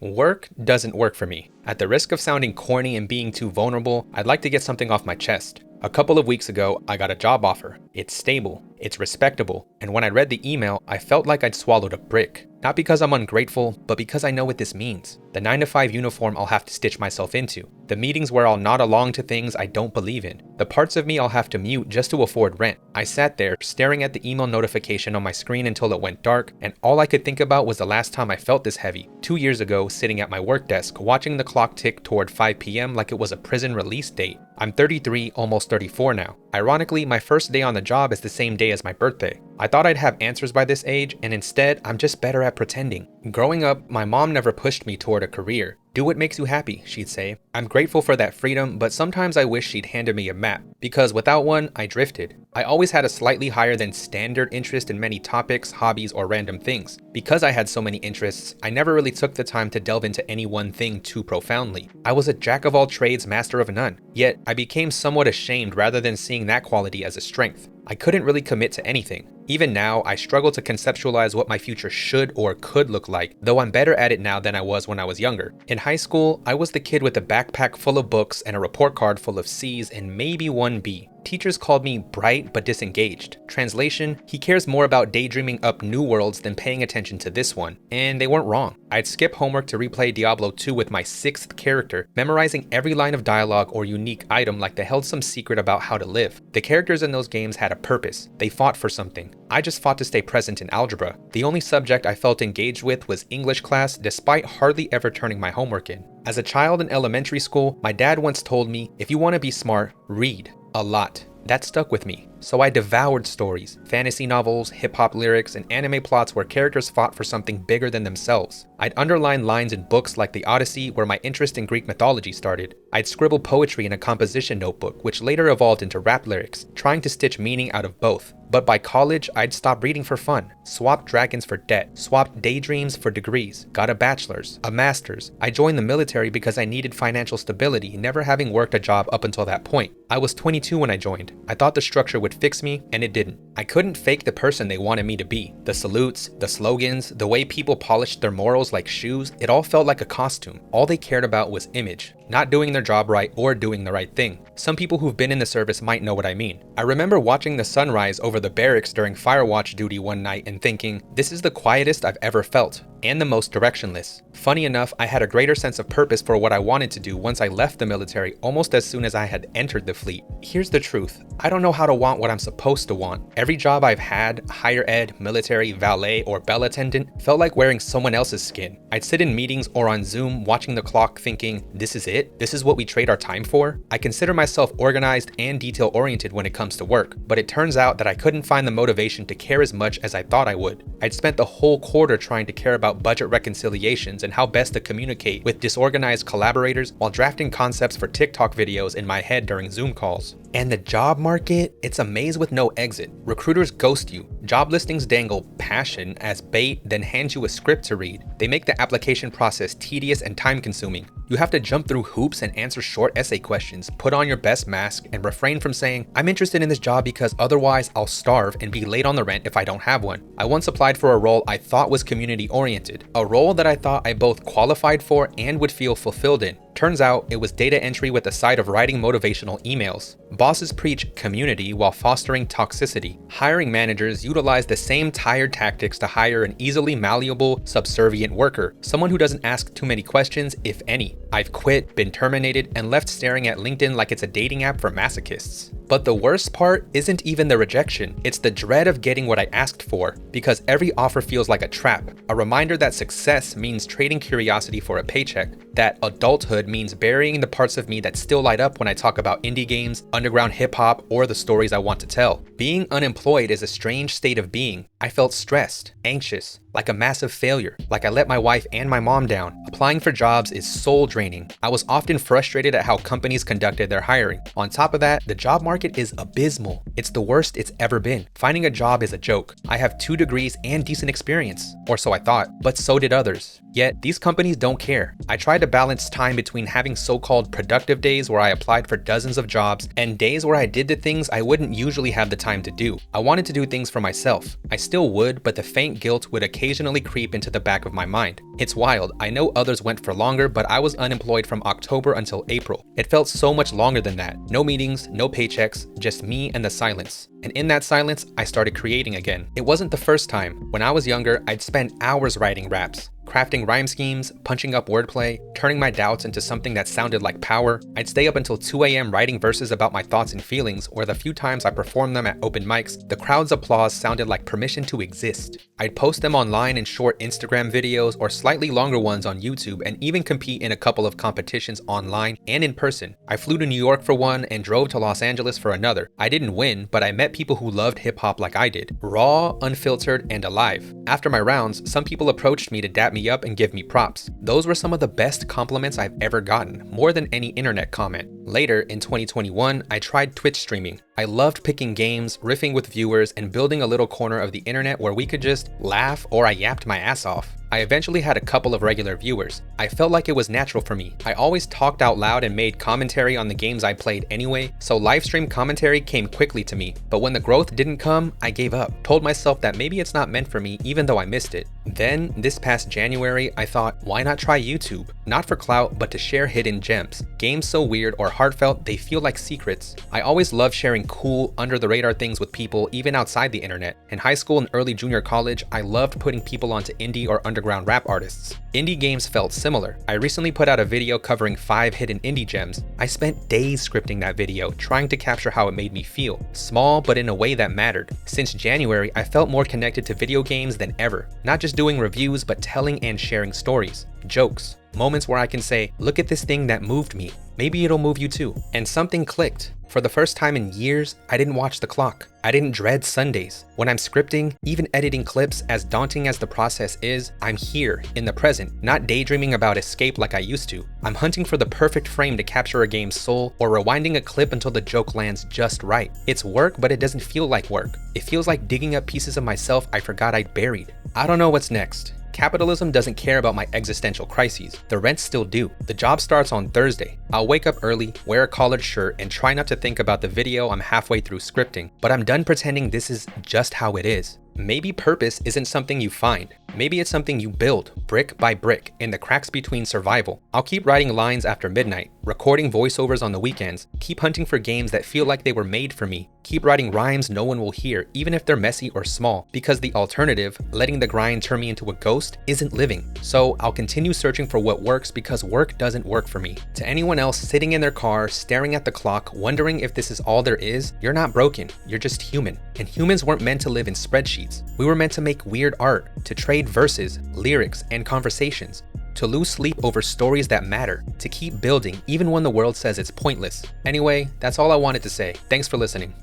Work doesn't work for me. At the risk of sounding corny and being too vulnerable, I'd like to get something off my chest. A couple of weeks ago, I got a job offer. It's stable, it's respectable, and when I read the email, I felt like I'd swallowed a brick. Not because I'm ungrateful, but because I know what this means. The 9-to-5 uniform I'll have to stitch myself into. The meetings where I'll nod along to things I don't believe in. The parts of me I'll have to mute just to afford rent. I sat there, staring at the email notification on my screen until it went dark, and all I could think about was the last time I felt this heavy. 2 years ago, sitting at my work desk, watching the clock tick toward 5 p.m. like it was a prison release date. I'm 33, almost 34 now. Ironically, my first day on the job is the same day as my birthday. I thought I'd have answers by this age, and instead, I'm just better at pretending. Growing up, my mom never pushed me toward a career. Do what makes you happy, she'd say. I'm grateful for that freedom, but sometimes I wish she'd handed me a map, because without one, I drifted. I always had a slightly higher than standard interest in many topics, hobbies, or random things. Because I had so many interests, I never really took the time to delve into any one thing too profoundly. I was a jack of all trades, master of none. Yet, I became somewhat ashamed rather than seeing that quality as a strength. I couldn't really commit to anything. Even now, I struggle to conceptualize what my future should or could look like, though I'm better at it now than I was when I was younger. In high school, I was the kid with a backpack full of books and a report card full of C's and maybe one B. Teachers called me bright but disengaged. Translation, he cares more about daydreaming up new worlds than paying attention to this one. And they weren't wrong. I'd skip homework to replay Diablo 2 with my 6th character, memorizing every line of dialogue or unique item like they held some secret about how to live. The characters in those games had a purpose. They fought for something. I just fought to stay present in algebra. The only subject I felt engaged with was English class, despite hardly ever turning my homework in. As a child in elementary school, my dad once told me, if you want to be smart, read. A lot. That stuck with me. So I devoured stories, fantasy novels, hip-hop lyrics, and anime plots where characters fought for something bigger than themselves. I'd underline lines in books like The Odyssey, where my interest in Greek mythology started. I'd scribble poetry in a composition notebook, which later evolved into rap lyrics, trying to stitch meaning out of both. But by college, I'd stopped reading for fun, swapped dragons for debt, swapped daydreams for degrees, got a bachelor's, a master's. I joined the military because I needed financial stability, never having worked a job up until that point. I was 22 when I joined. I thought the structure would fix me, and it didn't. I couldn't fake the person they wanted me to be. The salutes, the slogans, the way people polished their morals like shoes, it all felt like a costume. All they cared about was image, not doing their job right or doing the right thing. Some people who've been in the service might know what I mean. I remember watching the sunrise over the barracks during firewatch duty one night and thinking, this is the quietest I've ever felt, and the most directionless. Funny enough, I had a greater sense of purpose for what I wanted to do once I left the military almost as soon as I had entered the fleet. Here's the truth. I don't know how to want what I'm supposed to want. Every job I've had, higher ed, military, valet, or bell attendant, felt like wearing someone else's skin. I'd sit in meetings or on Zoom watching the clock thinking, this is it? This is what we trade our time for? I consider myself organized and detail-oriented when it comes to work, but it turns out that I couldn't find the motivation to care as much as I thought I would. I'd spent the whole quarter trying to care about budget reconciliations and how best to communicate with disorganized collaborators while drafting concepts for TikTok videos in my head during Zoom calls. And the job market, it's a maze with no exit. Recruiters ghost you. Job listings dangle passion as bait, then hand you a script to read. They make the application process tedious and time-consuming. You have to jump through hoops and answer short essay questions, put on your best mask, and refrain from saying, I'm interested in this job because otherwise I'll starve and be late on the rent if I don't have one. I once applied for a role I thought was community-oriented, a role that I thought I both qualified for and would feel fulfilled in. Turns out it was data entry with a side of writing motivational emails. Bosses preach community while fostering toxicity. Hiring managers utilize the same tired tactics to hire an easily malleable, subservient worker, someone who doesn't ask too many questions, if any. I've quit, been terminated, and left staring at LinkedIn like it's a dating app for masochists. But the worst part isn't even the rejection, it's the dread of getting what I asked for, because every offer feels like a trap, a reminder that success means trading curiosity for a paycheck, that adulthood means burying the parts of me that still light up when I talk about indie games, underground hip-hop, or the stories I want to tell. Being unemployed is a strange state of being. I felt stressed, anxious, like a massive failure, like I let my wife and my mom down. Applying for jobs is soul draining. I was often frustrated at how companies conducted their hiring. On top of that, the job market is abysmal. It's the worst it's ever been. Finding a job is a joke. I have 2 degrees and decent experience, or so I thought, but so did others. Yet, these companies don't care. I tried to balance time between having so-called productive days where I applied for dozens of jobs and days where I did the things I wouldn't usually have the time to do. I wanted to do things for myself. I still would, but the faint guilt would occasionally occasionally creep into the back of my mind. It's wild, I know others went for longer, but I was unemployed from October until April. It felt so much longer than that. No meetings, no paychecks, just me and the silence. And in that silence, I started creating again. It wasn't the first time. When I was younger, I'd spend hours writing raps, crafting rhyme schemes, punching up wordplay, turning my doubts into something that sounded like power. I'd stay up until 2 a.m. writing verses about my thoughts and feelings, or the few times I performed them at open mics, the crowd's applause sounded like permission to exist. I'd post them online in short Instagram videos or slightly longer ones on YouTube, and even compete in a couple of competitions online and in person. I flew to New York for one and drove to Los Angeles for another. I didn't win, but I met people who loved hip-hop like I did. Raw, unfiltered, and alive. After my rounds, some people approached me to dap me up and give me props. Those were some of the best compliments I've ever gotten, more than any internet comment. Later, in 2021, I tried Twitch streaming. I loved picking games, riffing with viewers, and building a little corner of the internet where we could just laugh, or I yapped my ass off. I eventually had a couple of regular viewers. I felt like it was natural for me. I always talked out loud and made commentary on the games I played anyway, so livestream commentary came quickly to me. But when the growth didn't come, I gave up. Told myself that maybe it's not meant for me even though I missed it. Then, this past January, I thought, why not try YouTube? Not for clout, but to share hidden gems. Games so weird or heartfelt, they feel like secrets. I always loved sharing cool, under-the-radar things with people even outside the internet. In high school and early junior college, I loved putting people onto indie or underground rap artists. Indie games felt similar. I recently put out a video covering 5 hidden indie gems. I spent days scripting that video, trying to capture how it made me feel. Small, but in a way that mattered. Since January, I felt more connected to video games than ever. Not just doing reviews, but telling and sharing stories, jokes, moments where I can say, look at this thing that moved me. Maybe it'll move you too. And something clicked. For the first time in years, I didn't watch the clock. I didn't dread Sundays. When I'm scripting, even editing clips, as daunting as the process is, I'm here, in the present, not daydreaming about escape like I used to. I'm hunting for the perfect frame to capture a game's soul, or rewinding a clip until the joke lands just right. It's work, but it doesn't feel like work. It feels like digging up pieces of myself I forgot I'd buried. I don't know what's next. Capitalism doesn't care about my existential crises. The rents still do. The job starts on Thursday. I'll wake up early, wear a collared shirt, and try not to think about the video I'm halfway through scripting. But I'm done pretending this is just how it is. Maybe purpose isn't something you find. Maybe it's something you build, brick by brick, in the cracks between survival. I'll keep writing lines after midnight, recording voiceovers on the weekends, keep hunting for games that feel like they were made for me, keep writing rhymes no one will hear, even if they're messy or small, because the alternative, letting the grind turn me into a ghost, isn't living. So I'll continue searching for what works because work doesn't work for me. To anyone else sitting in their car, staring at the clock, wondering if this is all there is, you're not broken, you're just human. And humans weren't meant to live in spreadsheets. We were meant to make weird art, to trade verses, lyrics, and conversations, to lose sleep over stories that matter, to keep building even when the world says it's pointless. Anyway, that's all I wanted to say. Thanks for listening.